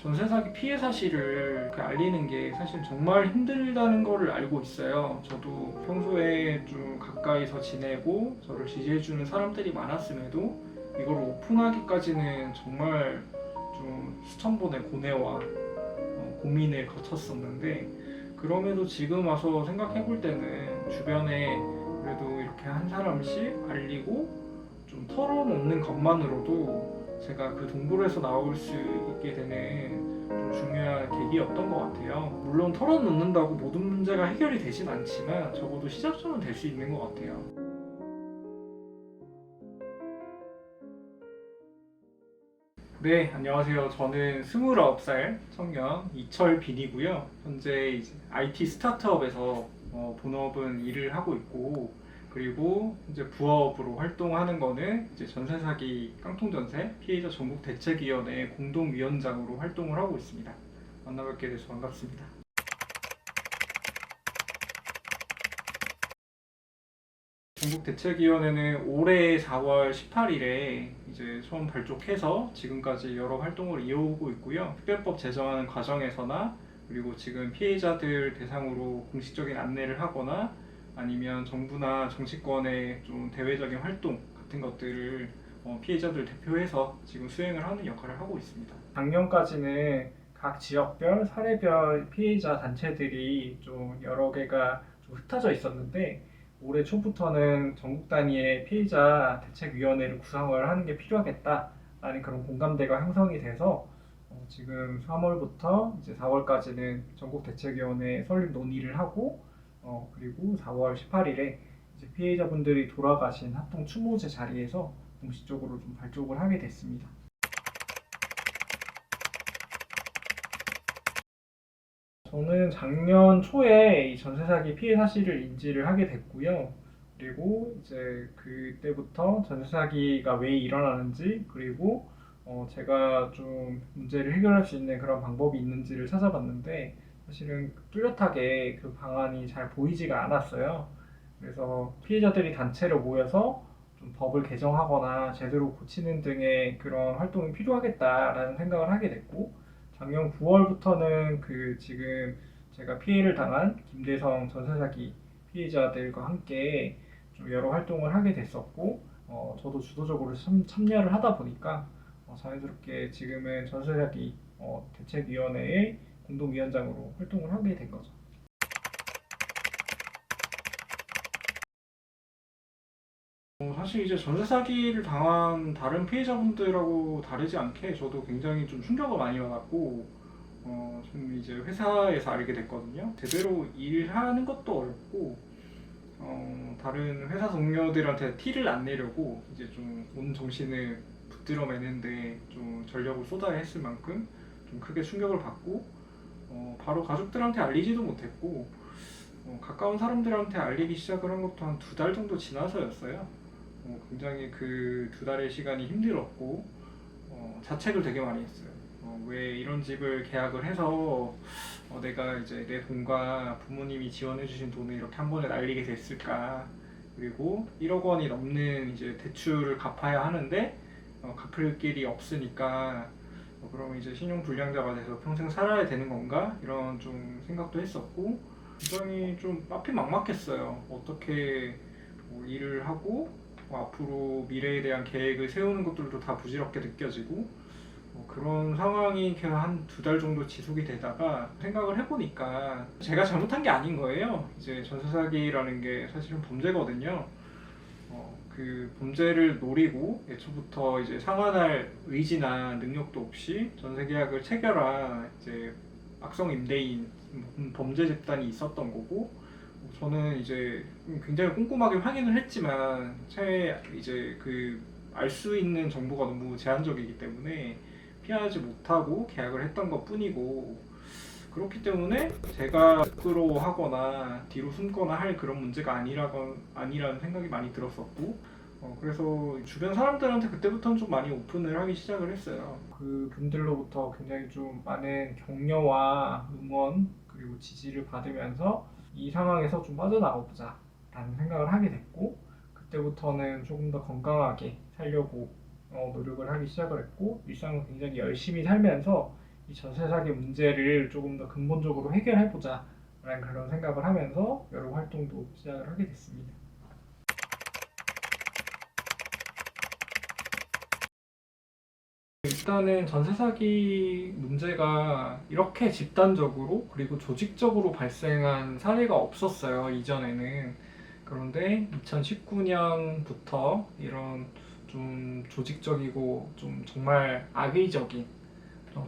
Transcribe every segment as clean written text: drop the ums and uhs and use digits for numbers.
전세 사기 피해 사실을 알리는 게 사실 정말 힘들다는 거를 알고 있어요. 저도 평소에 좀 가까이서 지내고 저를 지지해주는 사람들이 많았음에도 이걸 오픈하기까지는 정말 좀 수천 번의 고뇌와 고민을 거쳤었는데, 그럼에도 지금 와서 생각해 볼 때는 주변에 그래도 이렇게 한 사람씩 알리고 좀 털어놓는 것만으로도 제가 그 동굴에서 나올 수 있게 되는 좀 중요한 계기였던 것 같아요. 물론 털어놓는다고 모든 문제가 해결이 되진 않지만 적어도 시작점은 될 수 있는 것 같아요. 네, 안녕하세요. 저는 29살 청년 이철빈이고요. 현재 이제 IT 스타트업에서 본업은 일을 하고 있고, 그리고 이제 부업으로 활동하는 거는 이제 전세 사기 깡통전세 피해자 전국 대책위원회 공동위원장으로 활동을 하고 있습니다. 만나뵙게 돼서 반갑습니다. 전국대책위원회는 올해 4월 18일에 이제 처음 발족해서 지금까지 여러 활동을 이어오고 있고요. 특별법 제정하는 과정에서나, 그리고 지금 피해자들 대상으로 공식적인 안내를 하거나 아니면 정부나 정치권의 좀 대외적인 활동 같은 것들을 피해자들 대표해서 지금 수행을 하는 역할을 하고 있습니다. 작년까지는 각 지역별, 사례별 피해자 단체들이 좀 여러 개가 좀 흩어져 있었는데, 올해 초부터는 전국 단위의 피해자 대책위원회를 구성을 하는 게 필요하겠다라는 그런 공감대가 형성이 돼서 지금 3월부터 이제 4월까지는 전국 대책위원회 설립 논의를 하고, 그리고 4월 18일에 이제 피해자분들이 돌아가신 합동 추모제 자리에서 공식적으로 좀 발족을 하게 됐습니다. 저는 작년 초에 이 전세 사기 피해 사실을 인지를 하게 됐고요. 그리고 이제 그때부터 전세 사기가 왜 일어나는지, 그리고 제가 좀 문제를 해결할 수 있는 그런 방법이 있는지를 찾아봤는데, 사실은 뚜렷하게 그 방안이 잘 보이지가 않았어요. 그래서 피해자들이 단체로 모여서 좀 법을 개정하거나 제대로 고치는 등의 그런 활동이 필요하겠다라는 생각을 하게 됐고, 작년 9월부터는 그 지금 제가 피해를 당한 김대성 전세 사기 피해자들과 함께 좀 여러 활동을 하게 됐었고, 저도 주도적으로 참여를 하다 보니까 자연스럽게 지금은 전세 사기 대책위원회의 공동위원장으로 활동을 하게 된 거죠. 사실 이제 전세 사기를 당한 다른 피해자분들하고 다르지 않게 저도 굉장히 좀 충격을 많이 받았고, 좀 이제 회사에서 알게 됐거든요. 제대로 일하는 것도 어렵고, 다른 회사 동료들한테 티를 안 내려고 이제 좀 온 정신을 붙들어 매는데 좀 전력을 쏟아야 했을 만큼 좀 크게 충격을 받고, 바로 가족들한테 알리지도 못했고, 가까운 사람들한테 알리기 시작을 한 것도 한 2달 정도 지나서였어요. 굉장히 그 2달의 시간이 힘들었고, 자책을 되게 많이 했어요. 왜 이런 집을 계약을 해서 내가 이제 내 돈과 부모님이 지원해주신 돈을 이렇게 한 번에 날리게 됐을까? 그리고 1억 원이 넘는 이제 대출을 갚아야 하는데 갚을 길이 없으니까 그럼 이제 신용 불량자가 돼서 평생 살아야 되는 건가? 이런 좀 생각도 했었고, 굉장히 좀 앞이 막막했어요. 어떻게 일을 하고 앞으로 미래에 대한 계획을 세우는 것들도 다 부질없게 느껴지고, 그런 상황이 그냥 한 2달 정도 지속이 되다가 생각을 해보니까 제가 잘못한 게 아닌 거예요. 이제 전세 사기라는 게 사실은 범죄거든요. 그 범죄를 노리고 애초부터 이제 상환할 의지나 능력도 없이 전세 계약을 체결한 이제 악성 임대인 범죄 집단이 있었던 거고, 저는 이제 굉장히 꼼꼼하게 확인을 했지만 이제 그 알 수 있는 정보가 너무 제한적이기 때문에 피하지 못하고 계약을 했던 것 뿐이고, 그렇기 때문에 제가 부끄러워하거나 뒤로 숨거나 할 그런 문제가 아니라는 생각이 많이 들었었고, 그래서 주변 사람들한테 그때부터는 좀 많이 오픈을 하기 시작을 했어요. 그 분들로부터 굉장히 좀 많은 격려와 응원 그리고 지지를 받으면서 이 상황에서 좀 빠져나가보자 라는 생각을 하게 됐고, 그때부터는 조금 더 건강하게 살려고 노력을 하기 시작을 했고, 일상을 굉장히 열심히 살면서 이 전세 사기 문제를 조금 더 근본적으로 해결해보자 라는 그런 생각을 하면서 여러 활동도 시작을 하게 됐습니다. 일단은 전세 사기 문제가 이렇게 집단적으로 그리고 조직적으로 발생한 사례가 없었어요, 이전에는. 그런데 2019년부터 이런 좀 조직적이고 좀 정말 악의적인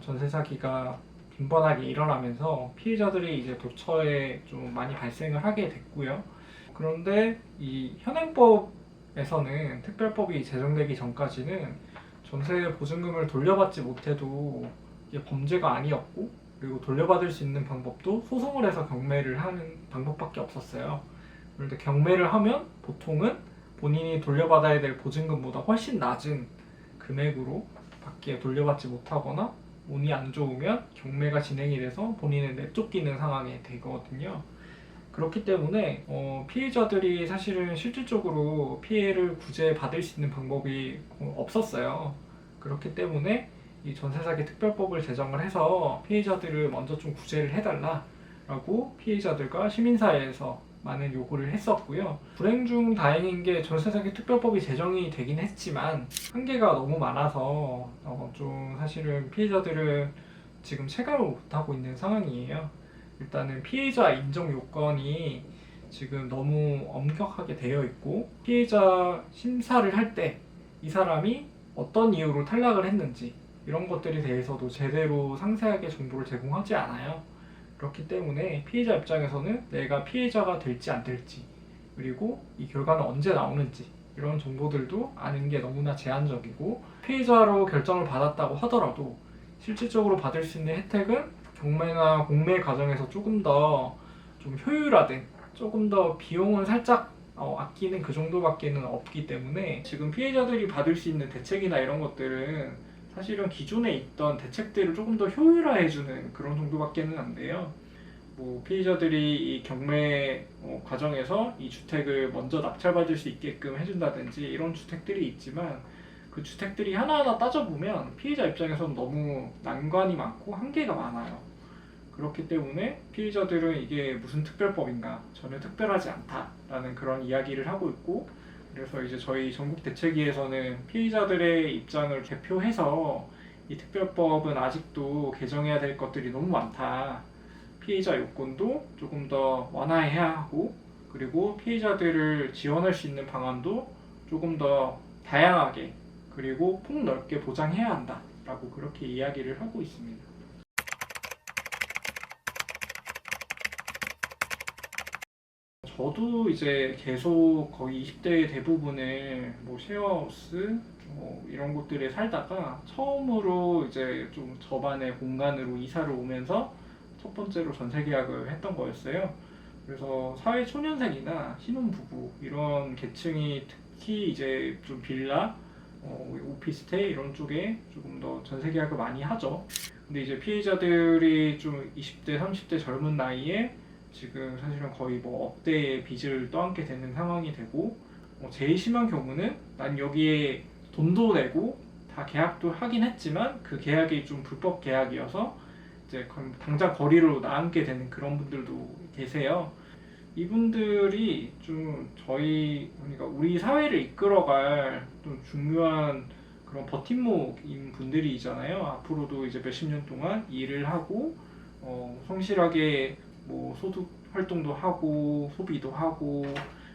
전세 사기가 빈번하게 일어나면서 피해자들이 이제 도처에 좀 많이 발생을 하게 됐고요. 그런데 이 현행법에서는 특별법이 제정되기 전까지는 전세 보증금을 돌려받지 못해도 이게 범죄가 아니었고, 그리고 돌려받을 수 있는 방법도 소송을 해서 경매를 하는 방법밖에 없었어요. 그런데 경매를 하면 보통은 본인이 돌려받아야 될 보증금보다 훨씬 낮은 금액으로 밖에 돌려받지 못하거나 운이 안 좋으면 경매가 진행이 돼서 본인을 내쫓기는 상황이 되거든요. 그렇기 때문에 피해자들이 사실은 실질적으로 피해를 구제받을 수 있는 방법이 없었어요. 그렇기 때문에 이 전세사기 특별법을 제정을 해서 피해자들을 먼저 좀 구제를 해달라라고 피해자들과 시민사회에서 많은 요구를 했었고요. 불행 중 다행인 게 전세사기 특별법이 제정이 되긴 했지만 한계가 너무 많아서 좀 사실은 피해자들은 지금 체감을 못하고 있는 상황이에요. 일단은 피해자 인정 요건이 지금 너무 엄격하게 되어 있고, 피해자 심사를 할 때 이 사람이 어떤 이유로 탈락을 했는지 이런 것들에 대해서도 제대로 상세하게 정보를 제공하지 않아요. 그렇기 때문에 피해자 입장에서는 내가 피해자가 될지 안 될지, 그리고 이 결과는 언제 나오는지 이런 정보들도 아는 게 너무나 제한적이고, 피해자로 결정을 받았다고 하더라도 실질적으로 받을 수 있는 혜택은 경매나 공매 과정에서 조금 더 좀 효율화된, 조금 더 비용은 살짝 아끼는 그 정도밖에는 없기 때문에 지금 피해자들이 받을 수 있는 대책이나 이런 것들은 사실은 기존에 있던 대책들을 조금 더 효율화해주는 그런 정도밖에는 안 돼요. 뭐 피해자들이 이 경매 과정에서 이 주택을 먼저 낙찰받을 수 있게끔 해준다든지 이런 주택들이 있지만, 그 주택들이 하나하나 따져보면 피해자 입장에서는 너무 난관이 많고 한계가 많아요. 그렇기 때문에 피해자들은 이게 무슨 특별법인가, 전혀 특별하지 않다라는 그런 이야기를 하고 있고, 그래서 이제 저희 전국대책위에서는 피해자들의 입장을 대표해서 이 특별법은 아직도 개정해야 될 것들이 너무 많다, 피해자 요건도 조금 더 완화해야 하고, 그리고 피해자들을 지원할 수 있는 방안도 조금 더 다양하게 그리고 폭넓게 보장해야 한다라고 그렇게 이야기를 하고 있습니다. 저도 이제 계속 거의 20대의 대부분을 뭐 쉐어하우스 이런 곳들에 살다가 처음으로 이제 좀 저반의 공간으로 이사를 오면서 첫 번째로 전세 계약을 했던 거였어요. 그래서 사회 초년생이나 신혼부부 이런 계층이 특히 이제 좀 빌라, 오피스텔 이런 쪽에 조금 더 전세 계약을 많이 하죠. 근데 이제 피해자들이 좀 20대, 30대 젊은 나이에 지금 사실은 거의 뭐 억대의 빚을 떠안게 되는 상황이 되고, 제일 심한 경우는 난 여기에 돈도 내고 다 계약도 하긴 했지만 그 계약이 좀 불법 계약이어서 이제 당장 거리로 나앉게 되는 그런 분들도 계세요. 이분들이 좀 저희, 그러니까 우리 사회를 이끌어갈 좀 중요한 그런 버팀목인 분들이잖아요. 앞으로도 이제 몇십 년 동안 일을 하고 성실하게 뭐 소득 활동도 하고 소비도 하고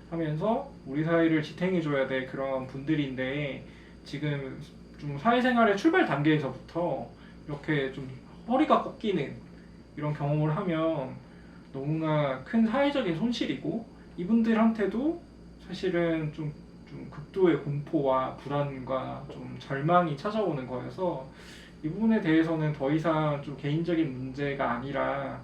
하면서 우리 사회를 지탱해줘야 될 그런 분들인데, 지금 좀 사회생활의 출발 단계에서부터 이렇게 좀 허리가 꺾이는 이런 경험을 하면 너무나 큰 사회적인 손실이고, 이분들한테도 사실은 좀 극도의 공포와 불안과 좀 절망이 찾아오는 거여서, 이 부분에 대해서는 더 이상 좀 개인적인 문제가 아니라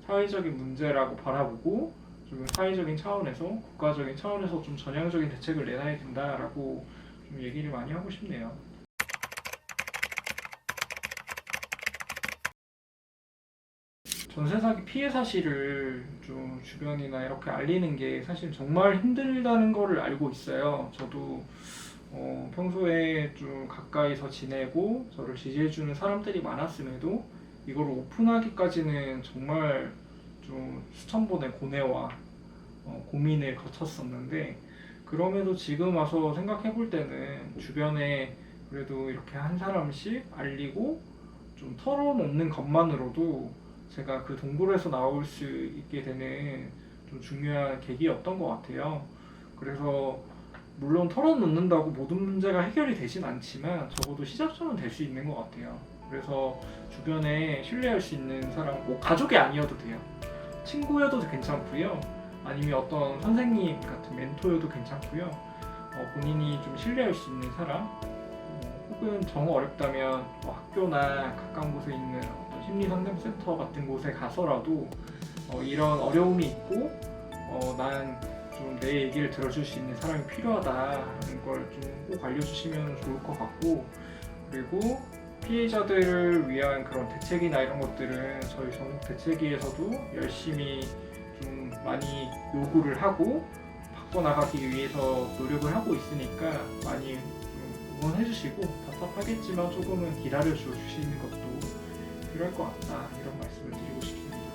사회적인 문제라고 바라보고, 좀 사회적인 차원에서, 국가적인 차원에서 좀 전향적인 대책을 내놔야 된다라고 좀 얘기를 많이 하고 싶네요. 전세 사기 피해 사실을 좀 주변이나 이렇게 알리는 게 사실 정말 힘들다는 거를 알고 있어요. 저도 평소에 좀 가까이서 지내고 저를 지지해주는 사람들이 많았음에도 이걸 오픈하기까지는 정말 좀 수천 번의 고뇌와 고민을 거쳤었는데, 그럼에도 지금 와서 생각해 볼 때는 주변에 그래도 이렇게 한 사람씩 알리고 좀 털어놓는 것만으로도 제가 그 동굴에서 나올 수 있게 되는 좀 중요한 계기였던 것 같아요. 그래서 물론 털어놓는다고 모든 문제가 해결이 되진 않지만 적어도 시작점은 될 수 있는 것 같아요. 그래서 주변에 신뢰할 수 있는 사람, 꼭 가족이 아니어도 돼요. 친구여도 괜찮고요. 아니면 어떤 선생님 같은 멘토여도 괜찮고요. 본인이 좀 신뢰할 수 있는 사람, 혹은 정 어렵다면 학교나 가까운 곳에 있는 어떤 심리상담센터 같은 곳에 가서라도 이런 어려움이 있고 난 좀 내 얘기를 들어줄 수 있는 사람이 필요하다는 걸 좀 꼭 알려주시면 좋을 것 같고, 그리고 피해자들을 위한 그런 대책이나 이런 것들은 저희 전국 대책위에서도 열심히 좀 많이 요구를 하고 바꿔나가기 위해서 노력을 하고 있으니까 많이 좀 응원해주시고, 답답하겠지만 조금은 기다려주시는 것도 필요할 것 같다, 이런 말씀을 드리고 싶습니다.